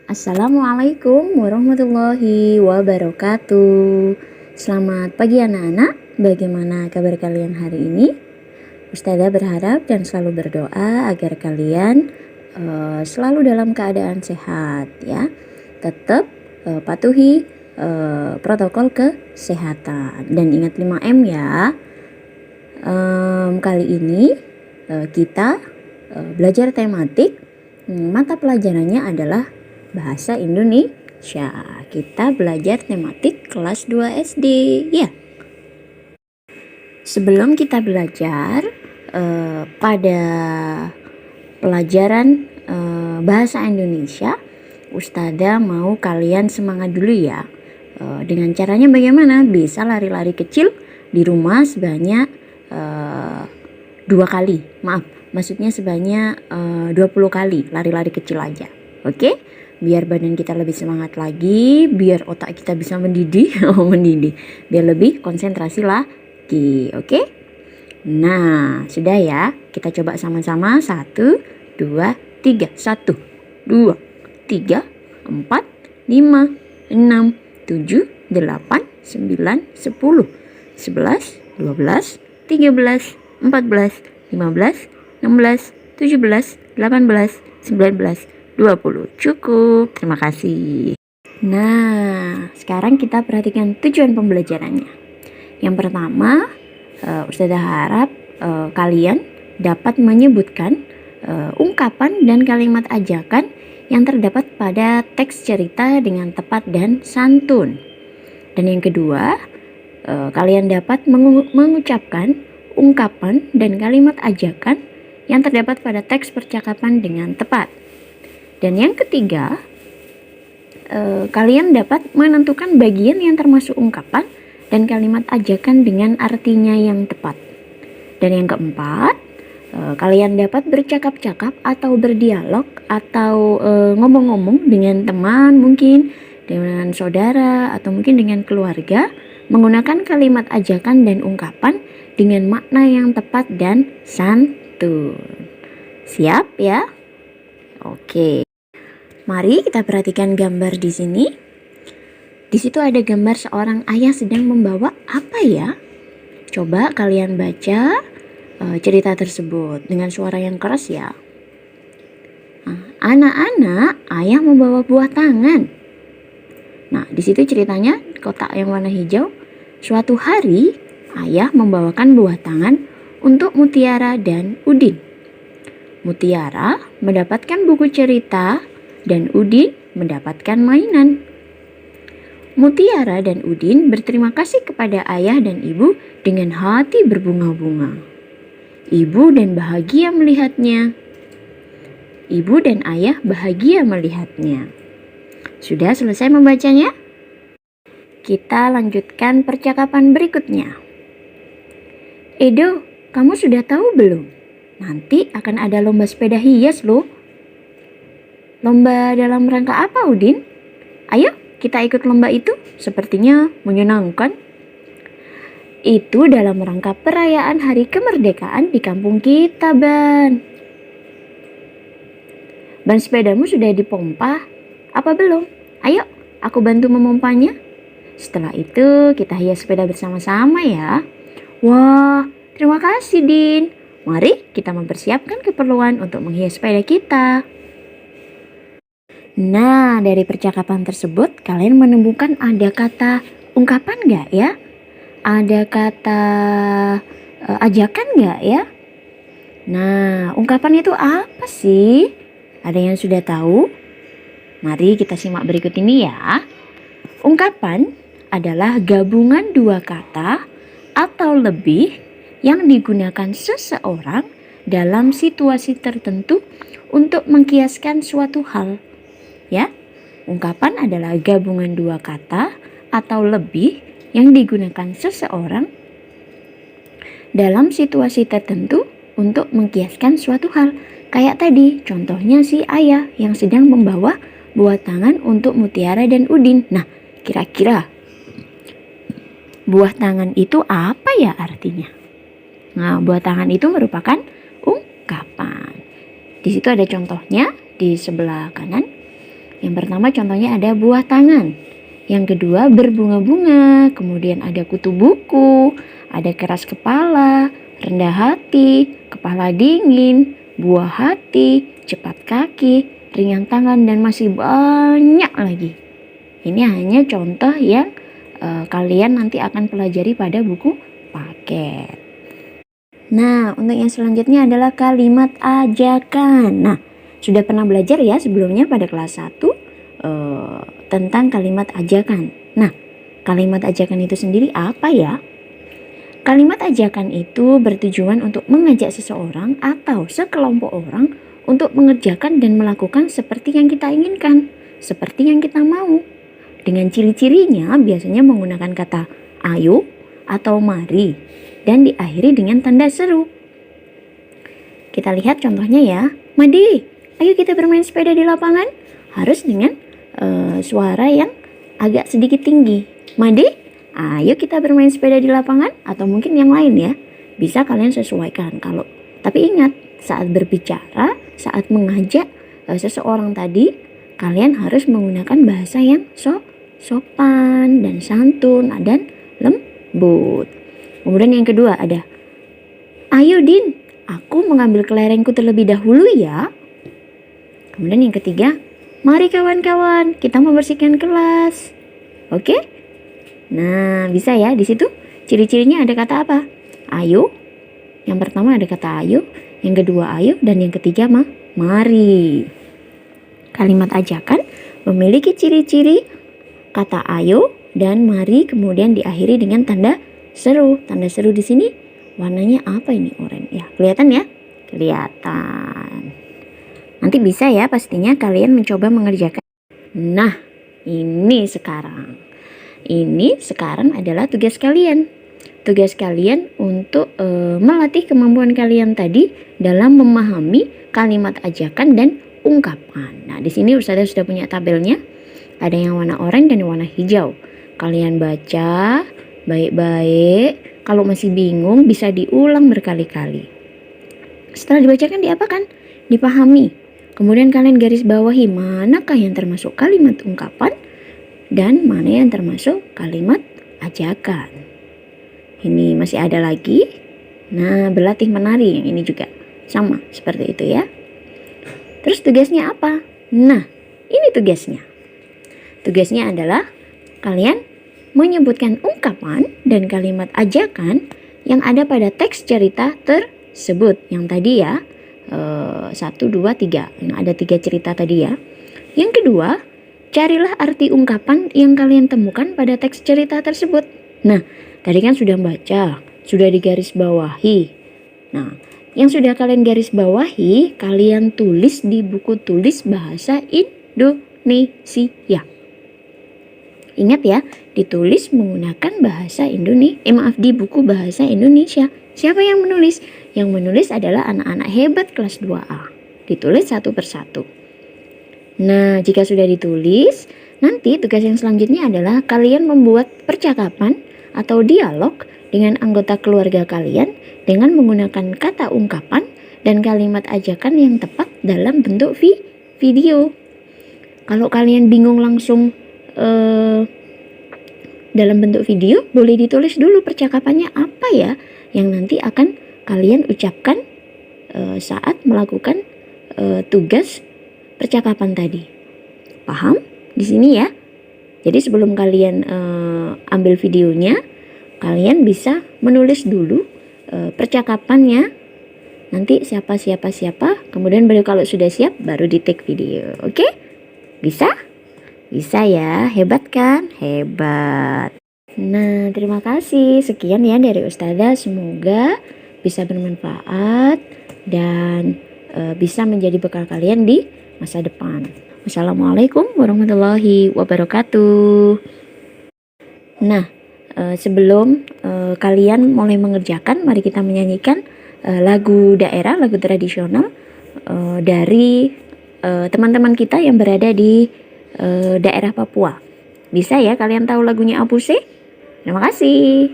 Assalamualaikum warahmatullahi wabarakatuh. Selamat pagi anak-anak, bagaimana kabar kalian hari ini? Ustazah berharap dan selalu berdoa agar kalian selalu dalam keadaan sehat ya. Tetap patuhi protokol kesehatan dan ingat 5M ya. Kali ini kita belajar tematik. Mata pelajarannya adalah Bahasa Indonesia. Kita belajar tematik kelas 2 SD ya. Sebelum kita belajar pada pelajaran Bahasa Indonesia, Ustazah mau kalian semangat dulu ya. Dengan caranya bagaimana? Bisa lari-lari kecil di rumah sebanyak 2 kali. Maksudnya sebanyak 20 kali lari-lari kecil aja. Oke? Biar badan kita lebih semangat lagi, biar otak kita bisa mendidih, biar lebih konsentrasi lagi, oke? Nah, sudah ya, kita coba sama-sama. 1, 2, 3, 1, 2, 3, 4, 5, 6, 7, 8, 9, 10, 11, 12, 13, 14, 15, 16, 17, 18, 19, 20. Cukup, terima kasih. Nah, sekarang kita perhatikan tujuan pembelajarannya. Yang pertama, Ustazah harap kalian dapat menyebutkan ungkapan dan kalimat ajakan yang terdapat pada teks cerita dengan tepat dan santun. Dan yang kedua, kalian dapat mengucapkan ungkapan dan kalimat ajakan yang terdapat pada teks percakapan dengan tepat. Dan yang ketiga, kalian dapat menentukan bagian yang termasuk ungkapan dan kalimat ajakan dengan artinya yang tepat. Dan yang keempat, kalian dapat bercakap-cakap atau berdialog atau ngomong-ngomong dengan teman, mungkin dengan saudara atau mungkin dengan keluarga, menggunakan kalimat ajakan dan ungkapan dengan makna yang tepat dan santun. Siap ya? Oke. Mari kita perhatikan gambar di sini. Di situ ada gambar seorang ayah sedang membawa apa ya? Coba kalian baca cerita tersebut dengan suara yang keras ya. Anak-anak, ayah membawa buah tangan. Nah, di situ ceritanya kotak yang warna hijau. Suatu hari, ayah membawakan buah tangan untuk Mutiara dan Udin. Mutiara mendapatkan buku cerita dan Udin mendapatkan mainan. Mutiara dan Udin berterima kasih kepada ayah dan ibu dengan hati berbunga-bunga. Ibu dan bahagia melihatnya. Ibu dan ayah bahagia melihatnya. Sudah selesai membacanya? Kita lanjutkan percakapan berikutnya. Edo, kamu sudah tahu belum? Nanti akan ada lomba sepeda hias loh. Lomba dalam rangka apa, Udin? Ayo kita ikut lomba itu, sepertinya menyenangkan. Itu dalam rangka perayaan hari kemerdekaan di kampung kita, Ban. Ban sepedamu sudah dipompa? Apa belum? Ayo, aku bantu memompanya. Setelah itu kita hias sepeda bersama-sama ya. Wah, terima kasih, Din. Mari kita mempersiapkan keperluan untuk menghias sepeda kita. Nah, dari percakapan tersebut kalian menemukan ada kata ungkapan gak ya? Ada kata ajakan gak ya? Nah, ungkapan itu apa sih? Ada yang sudah tahu? Mari kita simak berikut ini ya. Ungkapan adalah gabungan dua kata atau lebih yang digunakan seseorang dalam situasi tertentu untuk mengkiaskan suatu hal. Ya, ungkapan adalah gabungan dua kata atau lebih yang digunakan seseorang dalam situasi tertentu untuk mengkiaskan suatu hal. Kayak tadi, contohnya si ayah yang sedang membawa buah tangan untuk Mutiara dan Udin. Nah, kira-kira buah tangan itu apa ya artinya? Nah, buah tangan itu merupakan ungkapan. Di situ ada contohnya di sebelah kanan. Yang pertama contohnya ada buah tangan. Yang kedua berbunga-bunga, kemudian ada kutu buku, ada keras kepala, rendah hati, kepala dingin, buah hati, cepat kaki, ringan tangan, dan masih banyak lagi. Ini hanya contoh yang kalian nanti akan pelajari pada buku paket. Nah, untuk yang selanjutnya adalah kalimat ajakan. Nah, sudah pernah belajar ya sebelumnya pada kelas 1 tentang kalimat ajakan. Nah, kalimat ajakan itu sendiri apa ya? Kalimat ajakan itu bertujuan untuk mengajak seseorang atau sekelompok orang untuk mengerjakan dan melakukan seperti yang kita inginkan, seperti yang kita mau. Dengan ciri-cirinya biasanya menggunakan kata ayo atau mari dan diakhiri dengan tanda seru. Kita lihat contohnya ya. Madi, ayo kita bermain sepeda di lapangan. Harus dengan suara yang agak sedikit tinggi. Madi, ayo kita bermain sepeda di lapangan, atau mungkin yang lain ya. Bisa kalian sesuaikan. Tapi ingat, saat berbicara, saat mengajak seseorang tadi, kalian harus menggunakan bahasa yang sopan dan santun dan lembut. Kemudian yang kedua ada, ayo Din, aku mengambil kelerengku terlebih dahulu ya. Kemudian yang ketiga, mari kawan-kawan, kita membersihkan kelas. Oke? Nah, bisa ya di situ. Ciri-cirinya ada kata apa? Ayo. Yang pertama ada kata ayo, yang kedua ayo, dan yang ketiga mari. Kalimat ajakan memiliki ciri-ciri kata ayo dan mari, kemudian diakhiri dengan tanda seru. Tanda seru di sini warnanya apa ini? Oranye. Ya, kelihatan ya? Kelihatan. Nanti bisa ya pastinya kalian mencoba mengerjakan. Nah, ini sekarang adalah tugas kalian. Tugas kalian untuk melatih kemampuan kalian tadi dalam memahami kalimat ajakan dan ungkapan. Nah, di sini Ustazah sudah punya tabelnya. Ada yang warna oranye dan warna hijau. Kalian baca baik-baik. Kalau masih bingung bisa diulang berkali-kali. Setelah dibacakan diapakan? Dipahami. Kemudian kalian garis bawahi manakah yang termasuk kalimat ungkapan dan mana yang termasuk kalimat ajakan. Ini masih ada lagi. Nah, berlatih menari yang ini juga sama seperti itu ya. Terus tugasnya apa? Nah, ini tugasnya. Tugasnya adalah kalian menyebutkan ungkapan dan kalimat ajakan yang ada pada teks cerita tersebut. Yang tadi ya, 1, 2, 3. Yang ada 3 cerita tadi ya. Yang kedua, carilah arti ungkapan yang kalian temukan pada teks cerita tersebut. Nah, tadi kan sudah baca, sudah digaris bawahi. Nah, yang sudah kalian garis bawahi, kalian tulis di buku tulis bahasa Indonesia. Ingat ya, ditulis menggunakan bahasa Indonesia. Di buku bahasa Indonesia. Siapa yang menulis? Yang menulis adalah anak-anak hebat kelas 2A. Ditulis satu persatu. Nah, jika sudah ditulis, nanti tugas yang selanjutnya adalah kalian membuat percakapan atau dialog dengan anggota keluarga kalian dengan menggunakan kata ungkapan dan kalimat ajakan yang tepat dalam bentuk video. Kalau kalian bingung langsung dalam bentuk video, boleh ditulis dulu percakapannya apa ya yang nanti akan kalian ucapkan saat melakukan tugas percakapan tadi. Paham di sini ya? Jadi sebelum kalian ambil videonya, kalian bisa menulis dulu percakapannya. Nanti siapa, kemudian baru kalau sudah siap baru di take video. Oke? Bisa? Bisa ya, hebat kan? Hebat. Nah, terima kasih. Sekian ya dari Ustazah. Semoga bisa bermanfaat dan bisa menjadi bekal kalian di masa depan. Wassalamualaikum warahmatullahi wabarakatuh. Nah, sebelum kalian mulai mengerjakan, mari kita menyanyikan lagu daerah, lagu tradisional dari teman-teman kita yang berada di daerah Papua. Bisa ya kalian tahu lagunya Apuse? Terima kasih.